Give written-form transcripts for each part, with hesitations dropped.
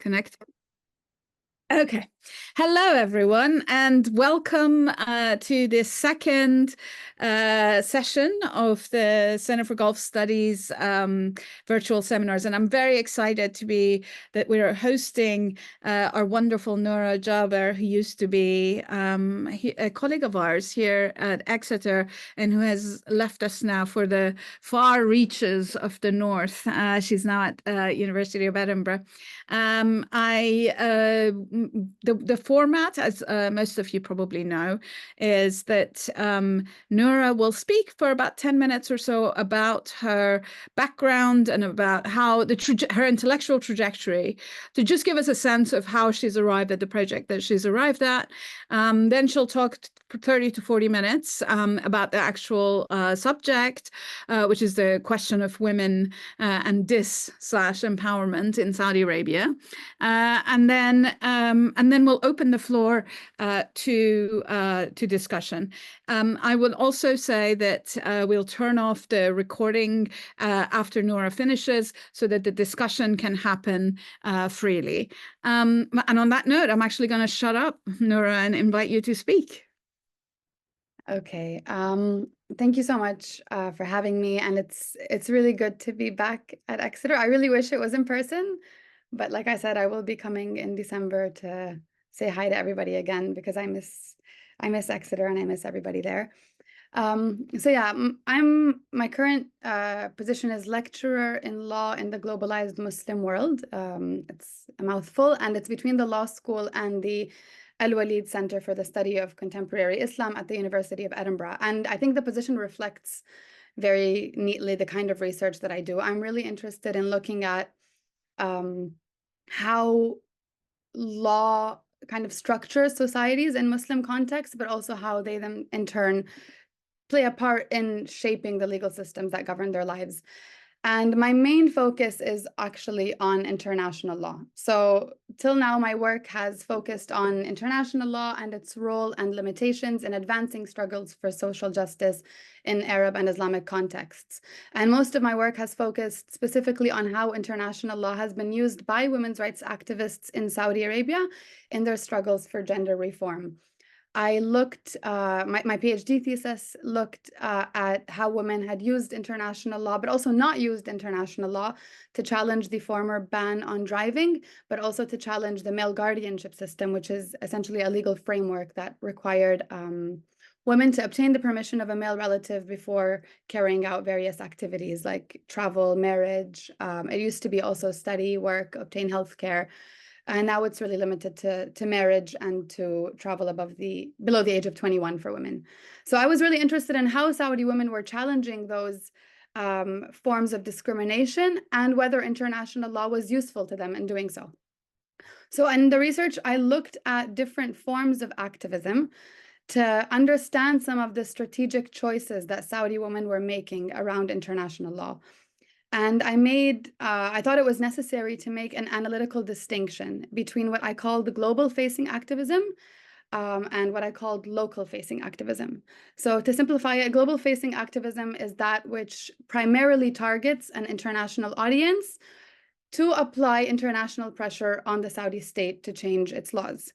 Connect. Okay. Hello, everyone, and welcome to this second session of the Center for Gulf Studies virtual seminars. And I'm very excited that we're hosting our wonderful Nora Jaber, who used to be a colleague of ours here at Exeter and who has left us now for the far reaches of the north. She's now at University of Edinburgh. The format, as most of you probably know, is that Nora will speak for about 10 minutes or so about her background and about how her intellectual trajectory, to just give us a sense of how she's arrived at the project that she's arrived at. Then she'll talk for 30 to 40 minutes about the actual subject, which is the question of women and dis/empowerment in Saudi Arabia. And then we'll open the floor to discussion. I will also say that we'll turn off the recording after Nora finishes so that the discussion can happen freely. And on that note, I'm actually going to shut up, Nora, and invite you to speak. Okay. Thank you so much for having me. And it's really good to be back at Exeter. I really wish it was in person. But like I said, I will be coming in December to say hi to everybody again because I miss Exeter and I miss everybody there. So yeah, my current position is lecturer in law in the globalized Muslim world. It's a mouthful, and it's between the law school and the Al-Walid Center for the Study of Contemporary Islam at the University of Edinburgh. And I think the position reflects very neatly the kind of research that I do. I'm really interested in looking at how law kind of structures societies in Muslim contexts, but also how they then in turn play a part in shaping the legal systems that govern their lives. And my main focus is actually on international law. So till now, my work has focused on international law and its role and limitations in advancing struggles for social justice in Arab and Islamic contexts. And most of my work has focused specifically on how international law has been used by women's rights activists in Saudi Arabia in their struggles for gender reform. I looked, my PhD thesis looked at how women had used international law, but also not used international law to challenge the former ban on driving, but also to challenge the male guardianship system, which is essentially a legal framework that required women to obtain the permission of a male relative before carrying out various activities like travel, marriage. It used to be also study, work, obtain healthcare. And now it's really limited to marriage and to travel below the age of 21 for women. So I was really interested in how Saudi women were challenging those forms of discrimination and whether international law was useful to them in doing so. So in the research, I looked at different forms of activism to understand some of the strategic choices that Saudi women were making around international law. And I thought it was necessary to make an analytical distinction between what I call the global-facing activism and what I called local-facing activism. So to simplify it, global-facing activism is that which primarily targets an international audience to apply international pressure on the Saudi state to change its laws.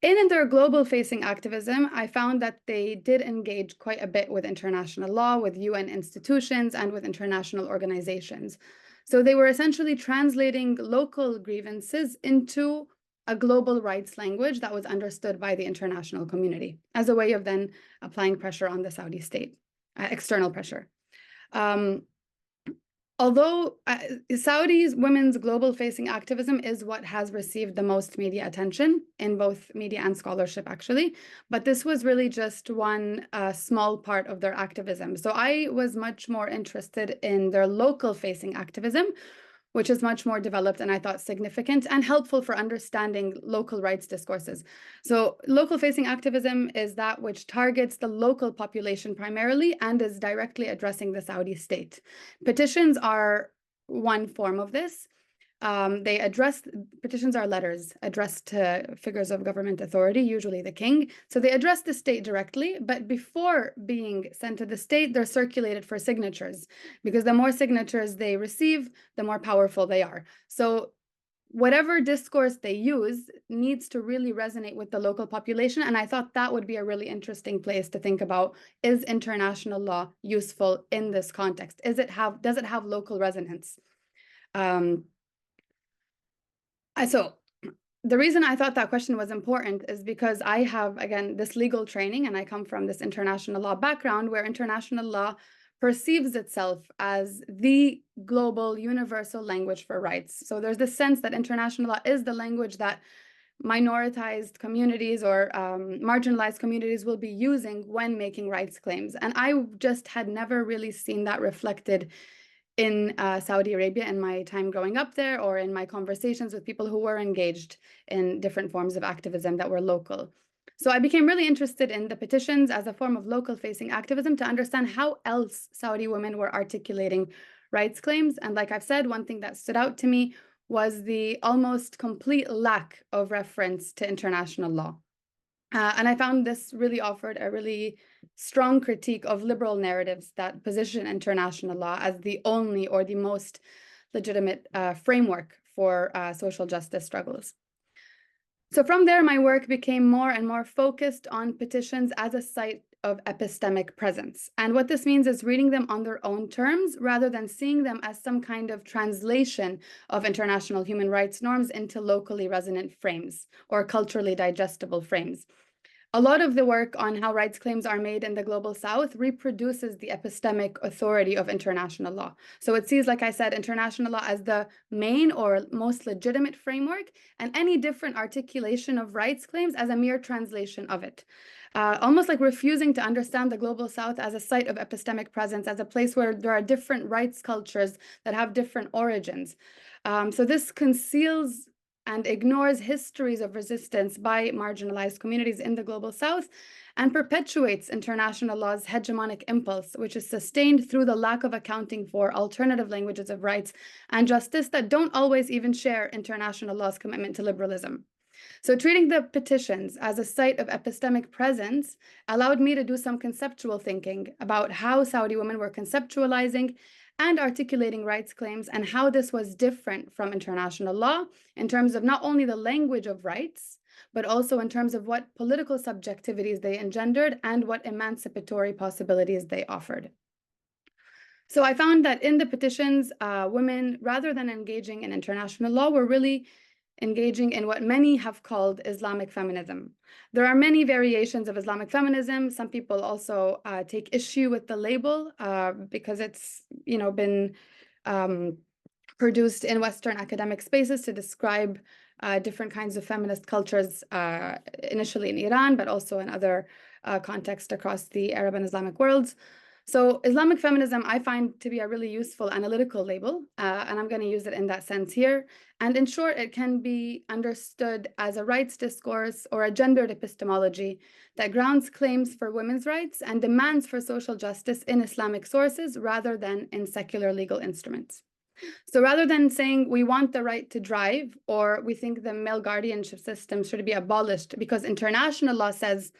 In their global-facing activism, I found that they did engage quite a bit with international law, with UN institutions, and with international organizations. So they were essentially translating local grievances into a global rights language that was understood by the international community as a way of then applying pressure on the Saudi state, external pressure. Although Saudi's women's global-facing activism is what has received the most media attention in both media and scholarship, actually, but this was really just one small part of their activism. So I was much more interested in their local-facing activism, which is much more developed and I thought significant and helpful for understanding local rights discourses. So local-facing activism is that which targets the local population primarily and is directly addressing the Saudi state. Petitions are one form of this. Petitions are letters addressed to figures of government authority, usually the king. So they address the state directly, but before being sent to the state, they're circulated for signatures because the more signatures they receive, the more powerful they are. So whatever discourse they use needs to really resonate with the local population. And I thought that would be a really interesting place to think about, is international law useful in this context? Does it have local resonance? So the reason I thought that question was important is because I have, again, this legal training, and I come from this international law background where international law perceives itself as the global universal language for rights. So there's this sense that international law is the language that minoritized communities or marginalized communities will be using when making rights claims. And I just had never really seen that reflected in Saudi Arabia in my time growing up there, or in my conversations with people who were engaged in different forms of activism that were local. So I became really interested in the petitions as a form of local-facing activism to understand how else Saudi women were articulating rights claims. And like I've said, one thing that stood out to me was the almost complete lack of reference to international law. And I found this really offered a really strong critique of liberal narratives that position international law as the only or the most legitimate framework for social justice struggles. So from there, my work became more and more focused on petitions as a site of epistemic presence. And what this means is reading them on their own terms rather than seeing them as some kind of translation of international human rights norms into locally resonant frames or culturally digestible frames. A lot of the work on how rights claims are made in the Global South reproduces the epistemic authority of international law. So it sees, like I said, international law as the main or most legitimate framework, and any different articulation of rights claims as a mere translation of it. Almost like refusing to understand the Global South as a site of epistemic presence, as a place where there are different rights cultures that have different origins. So this conceals and ignores histories of resistance by marginalized communities in the Global South, and perpetuates international law's hegemonic impulse, which is sustained through the lack of accounting for alternative languages of rights and justice that don't always even share international law's commitment to liberalism. So treating the petitions as a site of epistemic presence allowed me to do some conceptual thinking about how Saudi women were conceptualizing and articulating rights claims, and how this was different from international law in terms of not only the language of rights, but also in terms of what political subjectivities they engendered and what emancipatory possibilities they offered. So I found that in the petitions, women, rather than engaging in international law, were really engaging in what many have called Islamic feminism. There are many variations of Islamic feminism. Some people also take issue with the label because it's, been produced in Western academic spaces to describe different kinds of feminist cultures, initially in Iran, but also in other contexts across the Arab and Islamic worlds. So Islamic feminism, I find to be a really useful analytical label, and I'm going to use it in that sense here. And in short, it can be understood as a rights discourse or a gendered epistemology that grounds claims for women's rights and demands for social justice in Islamic sources rather than in secular legal instruments. So rather than saying we want the right to drive, or we think the male guardianship system should be abolished because international law says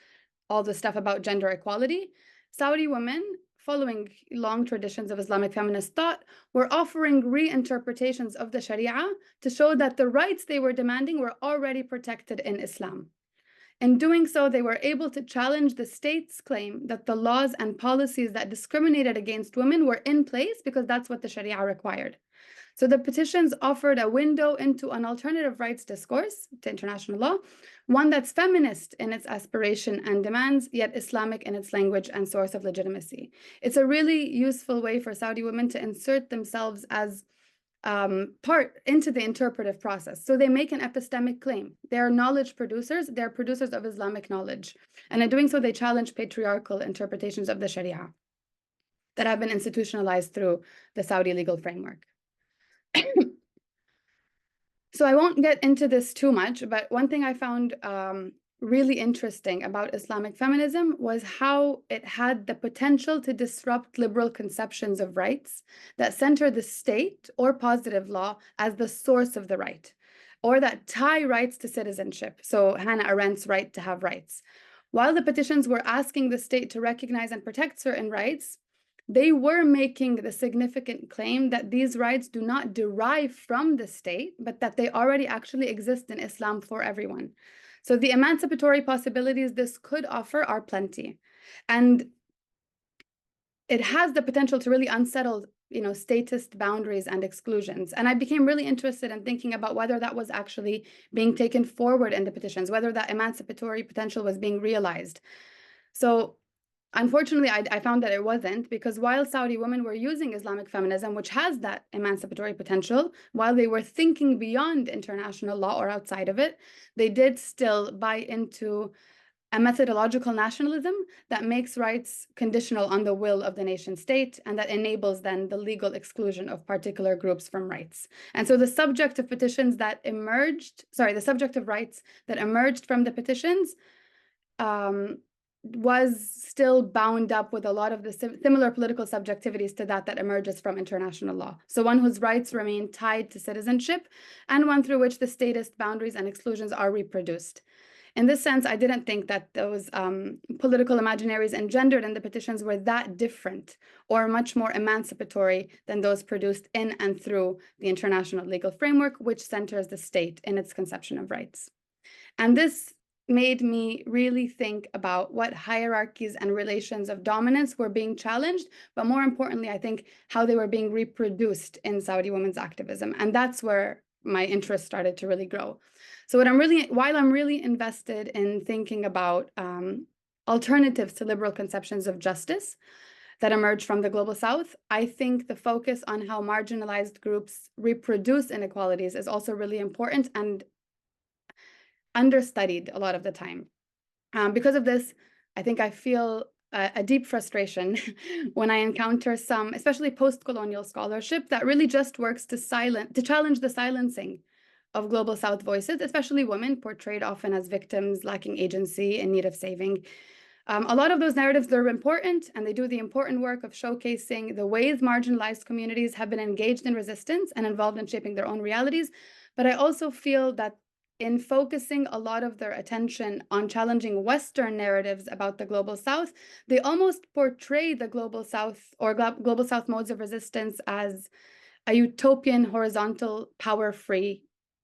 all the stuff about gender equality, Saudi women, following long traditions of Islamic feminist thought, were offering reinterpretations of the Sharia to show that the rights they were demanding were already protected in Islam. In doing so, they were able to challenge the state's claim that the laws and policies that discriminated against women were in place because that's what the Sharia required. So the petitions offered a window into an alternative rights discourse to international law, one that's feminist in its aspiration and demands, yet Islamic in its language and source of legitimacy. It's a really useful way for Saudi women to insert themselves as part into the interpretive process. So they make an epistemic claim. They're knowledge producers. They're producers of Islamic knowledge. And in doing so, they challenge patriarchal interpretations of the Sharia that have been institutionalized through the Saudi legal framework. So I won't get into this too much, but one thing I found really interesting about Islamic feminism was how it had the potential to disrupt liberal conceptions of rights that center the state or positive law as the source of the right, or that tie rights to citizenship. So Hannah Arendt's right to have rights. While the petitions were asking the state to recognize and protect certain rights, they were making the significant claim that these rights do not derive from the state, but that they already actually exist in Islam for everyone. So the emancipatory possibilities this could offer are plenty. And it has the potential to really unsettle, statist boundaries and exclusions. And I became really interested in thinking about whether that was actually being taken forward in the petitions, whether that emancipatory potential was being realized. So unfortunately, I found that it wasn't, because while Saudi women were using Islamic feminism, which has that emancipatory potential, while they were thinking beyond international law or outside of it, they did still buy into a methodological nationalism that makes rights conditional on the will of the nation state, and that enables then the legal exclusion of particular groups from rights. And so the subject of petitions that emerged, the subject of rights that emerged from the petitions was still bound up with a lot of the similar political subjectivities to that emerges from international law. So one whose rights remain tied to citizenship, and one through which the statist boundaries and exclusions are reproduced. In this sense, I didn't think that those political imaginaries engendered in the petitions were that different or much more emancipatory than those produced in and through the international legal framework, which centers the state in its conception of rights. And this made me really think about what hierarchies and relations of dominance were being challenged, but more importantly, I think how they were being reproduced in Saudi women's activism. And that's where my interest started to really grow. So while I'm really invested in thinking about alternatives to liberal conceptions of justice that emerge from the Global South, I think the focus on how marginalized groups reproduce inequalities is also really important and understudied a lot of the time. Because of this, I think I feel a deep frustration when I encounter some, especially post-colonial scholarship, that really just works to challenge the silencing of Global South voices, especially women, portrayed often as victims lacking agency, in need of saving. A lot of those narratives, they're important, and they do the important work of showcasing the ways marginalized communities have been engaged in resistance and involved in shaping their own realities. But I also feel that in focusing a lot of their attention on challenging Western narratives about the Global South, they almost portray the Global South or Global South modes of resistance as a utopian, horizontal, power-free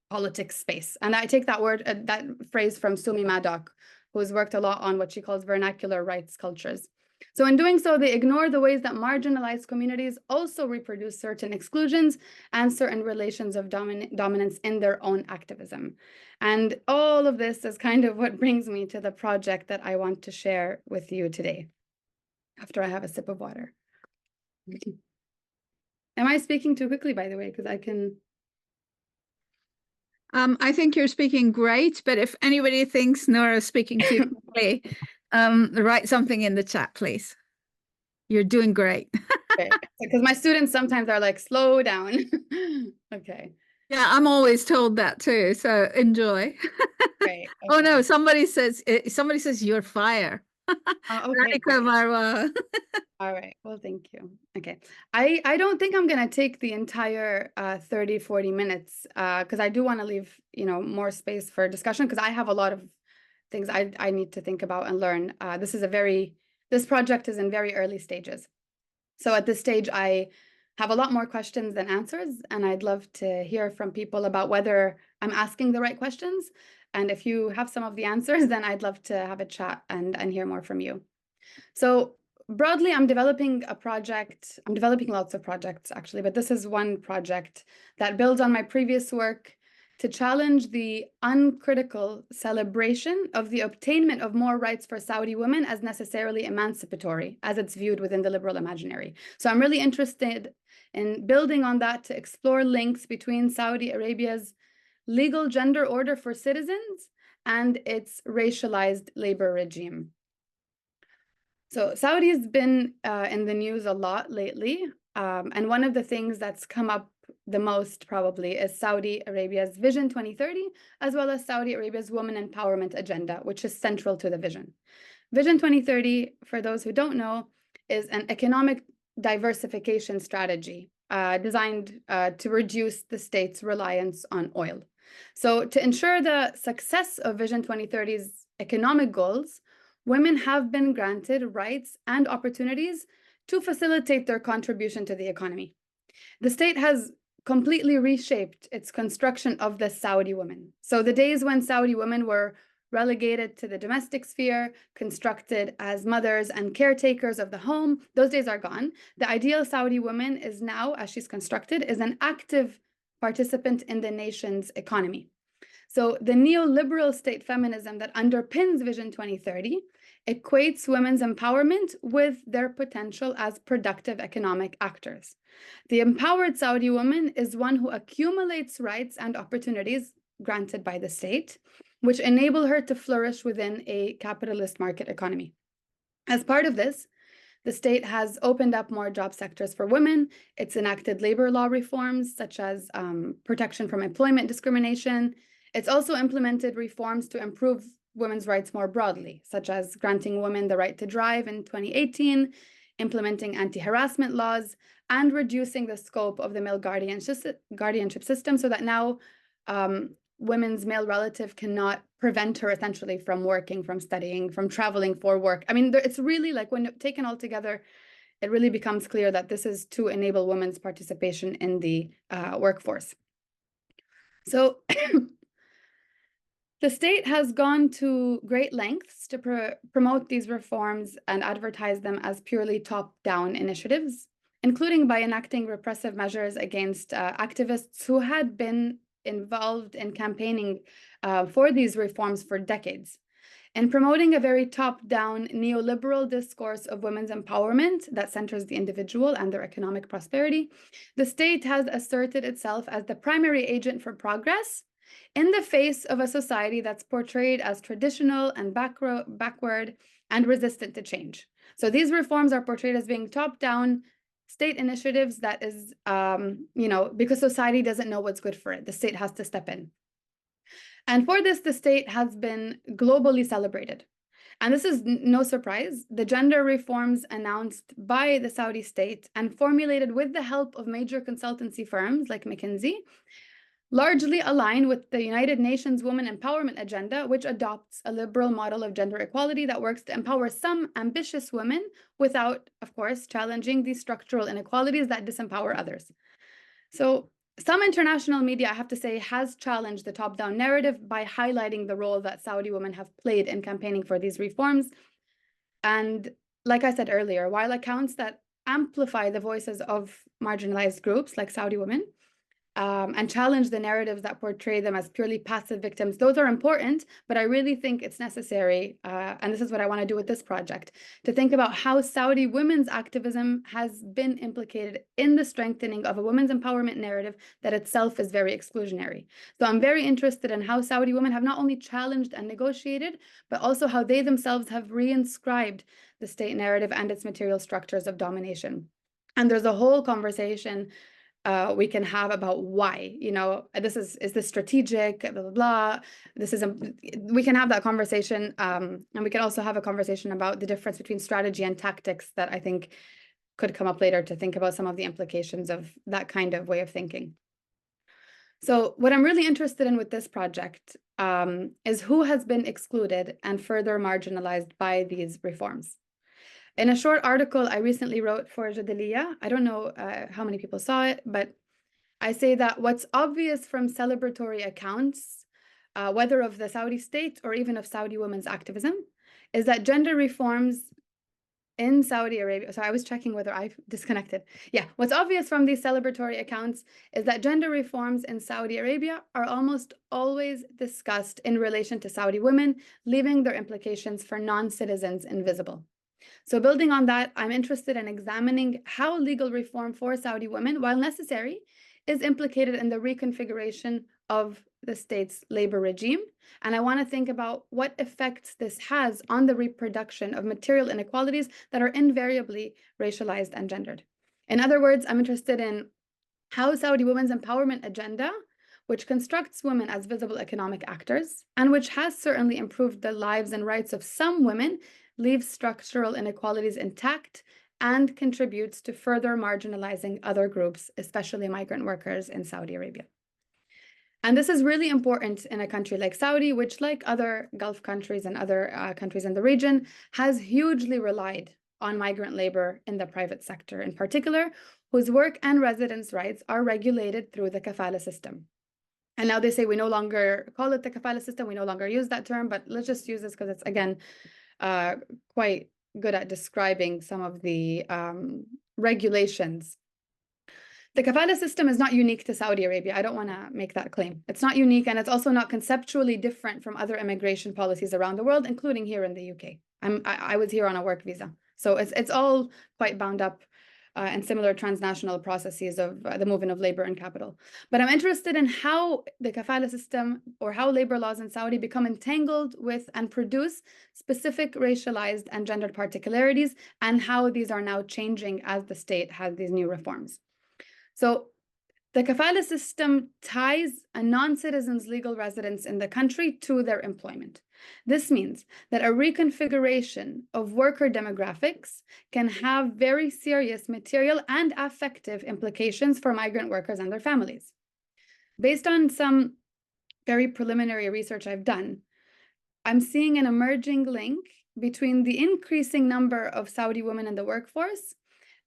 politics space. And I take that phrase from Sumi Maddock, who's worked a lot on what she calls vernacular rights cultures. So in doing so, they ignore the ways that marginalized communities also reproduce certain exclusions and certain relations of dominance in their own activism. And all of this is kind of what brings me to the project that I want to share with you today, after I have a sip of water. Am I speaking too quickly, by the way? Because I can... I think you're speaking great, but if anybody thinks Nora's speaking too quickly, write something in the chat, please. You're doing great. Okay. Because my students sometimes are like, slow down. Okay. Yeah, I'm always told that too, so enjoy. Great. Okay. Oh no, somebody says you're fire. Okay. Marwa. All right. Well, thank you. Okay. I don't think I'm going to take the entire 30, 40 minutes because I do want to leave, more space for discussion, because I have a lot of things I need to think about and learn. This project is in very early stages. So at this stage, I have a lot more questions than answers, and I'd love to hear from people about whether I'm asking the right questions. And if you have some of the answers, then I'd love to have a chat and hear more from you. So broadly, I'm developing a project. I'm developing lots of projects, actually, but this is one project that builds on my previous work to challenge the uncritical celebration of the obtainment of more rights for Saudi women as necessarily emancipatory, as it's viewed within the liberal imaginary. So I'm really interested in building on that to explore links between Saudi Arabia's legal gender order for citizens and its racialized labor regime. So Saudi's been in the news a lot lately, and one of the things that's come up the most probably is Saudi Arabia's Vision 2030, as well as Saudi Arabia's Women Empowerment Agenda, which is central to the vision. Vision 2030, for those who don't know, is an economic diversification strategy designed to reduce the state's reliance on oil. So to ensure the success of Vision 2030's economic goals, women have been granted rights and opportunities to facilitate their contribution to the economy. The state has completely reshaped its construction of the Saudi woman. So the days when Saudi women were relegated to the domestic sphere, constructed as mothers and caretakers of the home, those days are gone. The ideal Saudi woman is now, as she's constructed, is an active participant in the nation's economy. So the neoliberal state feminism that underpins Vision 2030 equates women's empowerment with their potential as productive economic actors. The empowered Saudi woman is one who accumulates rights and opportunities granted by the state, which enable her to flourish within a capitalist market economy. As part of this, the state has opened up more job sectors for women. It's enacted labor law reforms, such as protection from employment discrimination. It's also implemented reforms to improve women's rights more broadly, such as granting women the right to drive in 2018, implementing anti-harassment laws, and reducing the scope of the male guardianship system so that now women's male relative cannot prevent her essentially from working, from studying, from traveling for work. I mean, it's really like when taken all together, it really becomes clear that this is to enable women's participation in the workforce. So the state has gone to great lengths to promote these reforms and advertise them as purely top-down initiatives, including by enacting repressive measures against activists who had been involved in campaigning for these reforms for decades. In promoting a very top-down neoliberal discourse of women's empowerment that centers the individual and their economic prosperity, the state has asserted itself as the primary agent for progress in the face of a society that's portrayed as traditional and backward and resistant to change. So these reforms are portrayed as being top-down state initiatives that is, because society doesn't know what's good for it, the state has to step in. And for this, the state has been globally celebrated. And this is no surprise. The gender reforms announced by the Saudi state and formulated with the help of major consultancy firms like McKinsey largely align with the United Nations Women Empowerment Agenda, which adopts a liberal model of gender equality that works to empower some ambitious women without, of course, challenging these structural inequalities that disempower others. So some international media, I have to say, has challenged the top-down narrative by highlighting the role that Saudi women have played in campaigning for these reforms. And like I said earlier, while accounts that amplify the voices of marginalized groups like Saudi women, and challenge the narratives that portray them as purely passive victims. Those are important, but I really think it's necessary, and this is what I want to do with this project, to think about how Saudi women's activism has been implicated in the strengthening of a women's empowerment narrative that itself is very exclusionary. So I'm very interested in how Saudi women have not only challenged and negotiated, but also how they themselves have reinscribed the state narrative and its material structures of domination. And there's a whole conversation we can have about why, is this strategic, blah, blah, blah. We can have that conversation. And we can also have a conversation about the difference between strategy and tactics that I think could come up later to think about some of the implications of that kind of way of thinking. So what I'm really interested in with this project is who has been excluded and further marginalized by these reforms. In a short article I recently wrote for Jadaliya, I don't know how many people saw it, but I say that what's obvious from celebratory accounts, whether of the Saudi state or even of Saudi women's activism, is that gender reforms in Saudi Arabia, so I was checking whether I've disconnected. Yeah, what's obvious from these celebratory accounts is that gender reforms in Saudi Arabia are almost always discussed in relation to Saudi women, leaving their implications for non-citizens invisible. So building on that, I'm interested in examining how legal reform for Saudi women, while necessary, is implicated in the reconfiguration of the state's labor regime. And I want to think about what effects this has on the reproduction of material inequalities that are invariably racialized and gendered. In other words, I'm interested in how Saudi women's empowerment agenda, which constructs women as visible economic actors, and which has certainly improved the lives and rights of some women, leaves structural inequalities intact and contributes to further marginalizing other groups, especially migrant workers in Saudi Arabia. And this is really important in a country like Saudi, which, like other Gulf countries and other countries in the region, has hugely relied on migrant labor in the private sector in particular, whose work and residence rights are regulated through the kafala system. And now they say we no longer call it the kafala system, we no longer use that term, but let's just use this because it's, again, quite good at describing some of the regulations. The kafala system is not unique to Saudi Arabia. I don't want to make that claim. It's not unique, and it's also not conceptually different from other immigration policies around the world, including here in the UK. I was here on a work visa. So it's all quite bound up and similar transnational processes of the movement of labor and capital. But I'm interested in how the kafala system or how labor laws in Saudi become entangled with and produce specific racialized and gendered particularities, and how these are now changing as the state has these new reforms. So the kafala system ties a non-citizen's legal residence in the country to their employment. This means that a reconfiguration of worker demographics can have very serious material and affective implications for migrant workers and their families. Based on some very preliminary research I've done, I'm seeing an emerging link between the increasing number of Saudi women in the workforce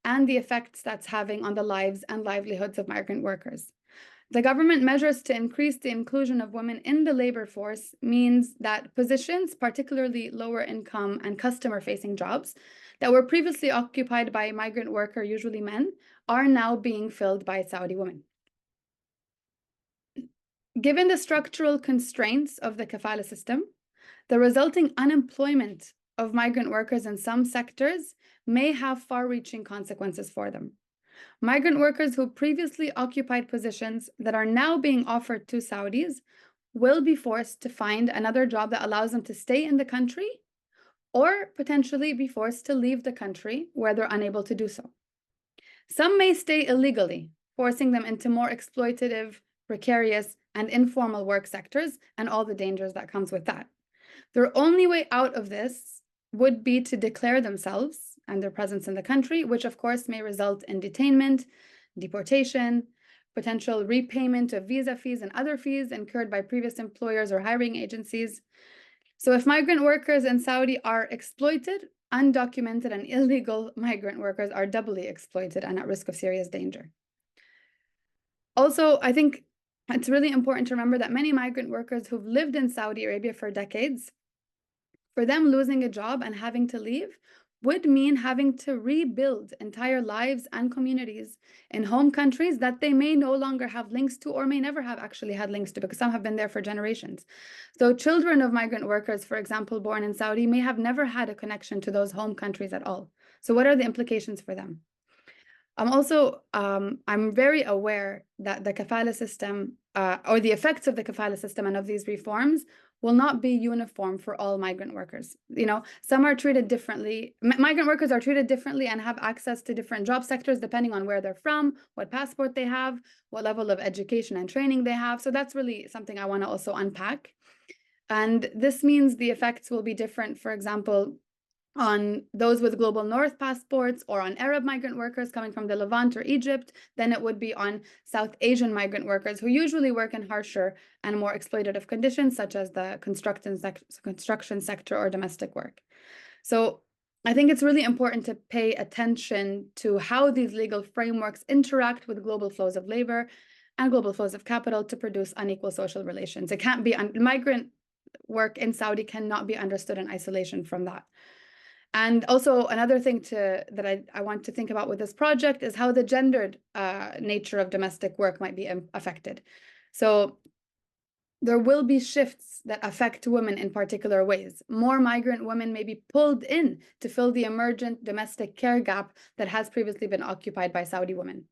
and the effects that's having on the lives and livelihoods of migrant workers. The government measures to increase the inclusion of women in the labor force means that positions, particularly lower income and customer-facing jobs, that were previously occupied by migrant workers, usually men, are now being filled by Saudi women. Given the structural constraints of the kafala system, the resulting unemployment of migrant workers in some sectors may have far-reaching consequences for them. Migrant workers who previously occupied positions that are now being offered to Saudis will be forced to find another job that allows them to stay in the country, or potentially be forced to leave the country where they're unable to do so. Some may stay illegally, forcing them into more exploitative, precarious, and informal work sectors, and all the dangers that comes with that. Their only way out of this would be to declare themselves and their presence in the country, which of course may result in detainment, deportation, potential repayment of visa fees and other fees incurred by previous employers or hiring agencies. So if migrant workers in Saudi are exploited, undocumented and illegal migrant workers are doubly exploited and at risk of serious danger. Also, I think it's really important to remember that many migrant workers who've lived in Saudi Arabia for decades, for them, losing a job and having to leave would mean having to rebuild entire lives and communities in home countries that they may no longer have links to, or may never have actually had links to, because some have been there for generations. So children of migrant workers, for example, born in Saudi, may have never had a connection to those home countries at all. So what are the implications for them? I'm very aware that the kafala system or the effects of the kafala system and of these reforms will not be uniform for all migrant workers. You know, some are treated differently. Migrant workers are treated differently and have access to different job sectors depending on where they're from, what passport they have, what level of education and training they have. So that's really something I want to also unpack. And this means the effects will be different, for example, on those with global north passports or on Arab migrant workers coming from the Levant or Egypt than it would be on South Asian migrant workers who usually work in harsher and more exploitative conditions, such as the construction sector or domestic work. So I think it's really important to pay attention to how these legal frameworks interact with global flows of labor and global flows of capital to produce unequal social relations. It can't be, migrant work in Saudi cannot be understood in isolation from that. And also another thing that I want to think about with this project is how the gendered nature of domestic work might be affected. So there will be shifts that affect women in particular ways. More migrant women may be pulled in to fill the emergent domestic care gap that has previously been occupied by Saudi women.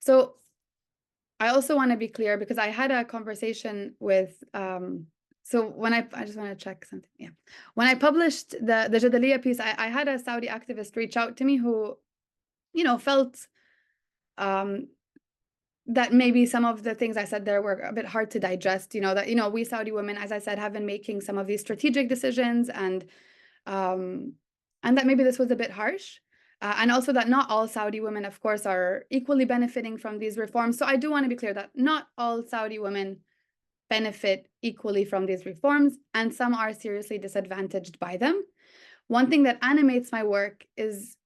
So I also want to be clear, because I had a conversation with so when I just want to check something. Yeah. When I published the Jadaliya piece, I had a Saudi activist reach out to me who, felt that maybe some of the things I said there were a bit hard to digest, that, we Saudi women, as I said, have been making some of these strategic decisions, and that maybe this was a bit harsh. And also that not all Saudi women, of course, are equally benefiting from these reforms. So I do want to be clear that not all Saudi women benefit equally from these reforms, and some are seriously disadvantaged by them. One thing that animates my work is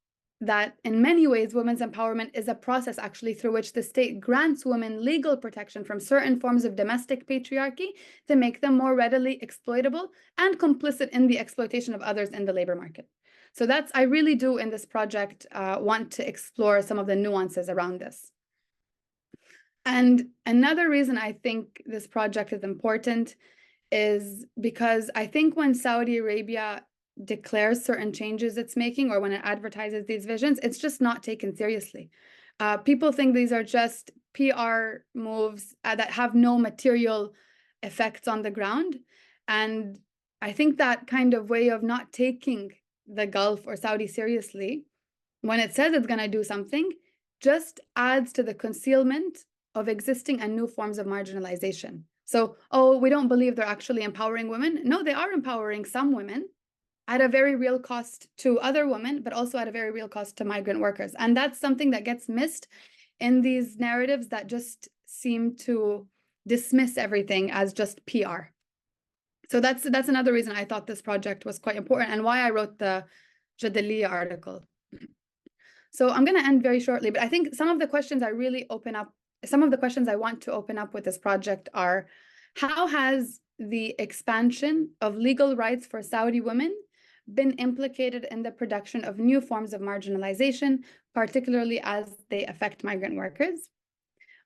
that in many ways, women's empowerment is a process actually through which the state grants women legal protection from certain forms of domestic patriarchy to make them more readily exploitable and complicit in the exploitation of others in the labor market. So I really do in this project want to explore some of the nuances around this. And another reason I think this project is important is because I think when Saudi Arabia declares certain changes it's making, or when it advertises these visions, it's just not taken seriously. People think these are just PR moves that have no material effects on the ground. And I think that kind of way of not taking the Gulf or Saudi seriously, when it says it's going to do something, just adds to the concealment of existing and new forms of marginalization. So, oh, we don't believe they're actually empowering women. No, they are empowering some women at a very real cost to other women, but also at a very real cost to migrant workers. And that's something that gets missed in these narratives that just seem to dismiss everything as just PR. So that's another reason I thought this project was quite important and why I wrote the Jadaliya article. So I'm going to end very shortly, but I think some of the questions I want to open up with this project are, how has the expansion of legal rights for Saudi women been implicated in the production of new forms of marginalization, particularly as they affect migrant workers?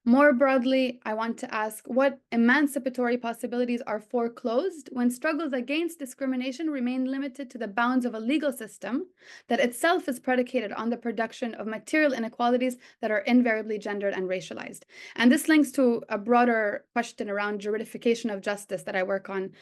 More broadly, I want to ask what emancipatory possibilities are foreclosed when struggles against discrimination remain limited to the bounds of a legal system that itself is predicated on the production of material inequalities that are invariably gendered and racialized. And this links to a broader question around juridification of justice that I work on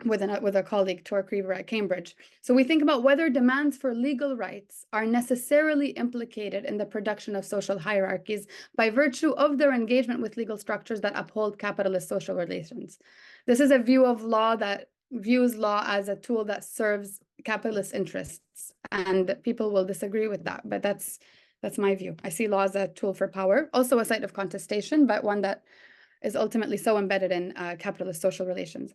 with a colleague, Tor Creever at Cambridge. So we think about whether demands for legal rights are necessarily implicated in the production of social hierarchies by virtue of their engagement with legal structures that uphold capitalist social relations. This is a view of law that views law as a tool that serves capitalist interests, and people will disagree with that, but that's my view. I see law as a tool for power, also a site of contestation, but one that is ultimately so embedded in capitalist social relations.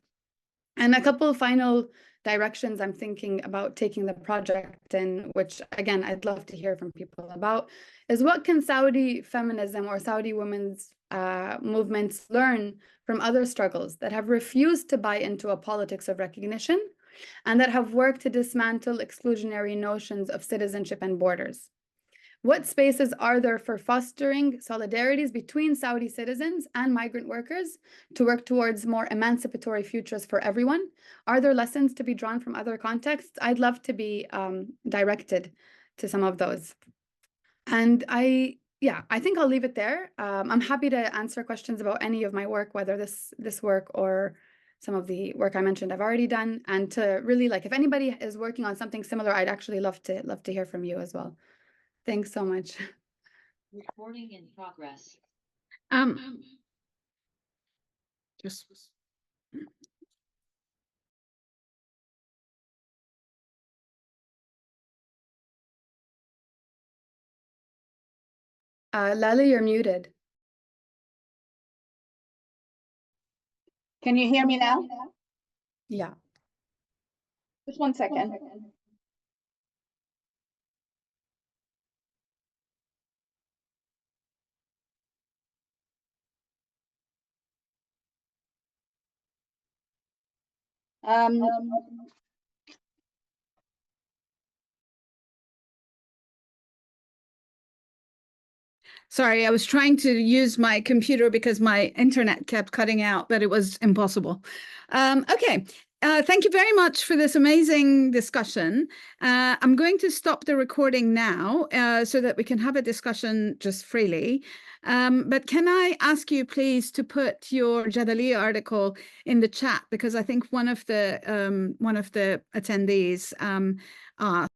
And a couple of final directions I'm thinking about taking the project in, which again, I'd love to hear from people about, is what can Saudi feminism or Saudi women's movements learn from other struggles that have refused to buy into a politics of recognition and that have worked to dismantle exclusionary notions of citizenship and borders? What spaces are there for fostering solidarities between Saudi citizens and migrant workers to work towards more emancipatory futures for everyone? Are there lessons to be drawn from other contexts? I'd love to be directed to some of those. And I think I'll leave it there. I'm happy to answer questions about any of my work, whether this work or some of the work I mentioned I've already done. And to really, if anybody is working on something similar, I'd actually love to hear from you as well. Thanks so much. Recording in progress. Just Lala, you're muted. Can you hear me now? Yeah. Just 1 second. Sorry, I was trying to use my computer because my internet kept cutting out, but it was impossible. Okay. Thank you very much for this amazing discussion. I'm going to stop the recording now so that we can have a discussion just freely. But can I ask you, please, to put your Jadaliya article in the chat, because I think one of the attendees asked.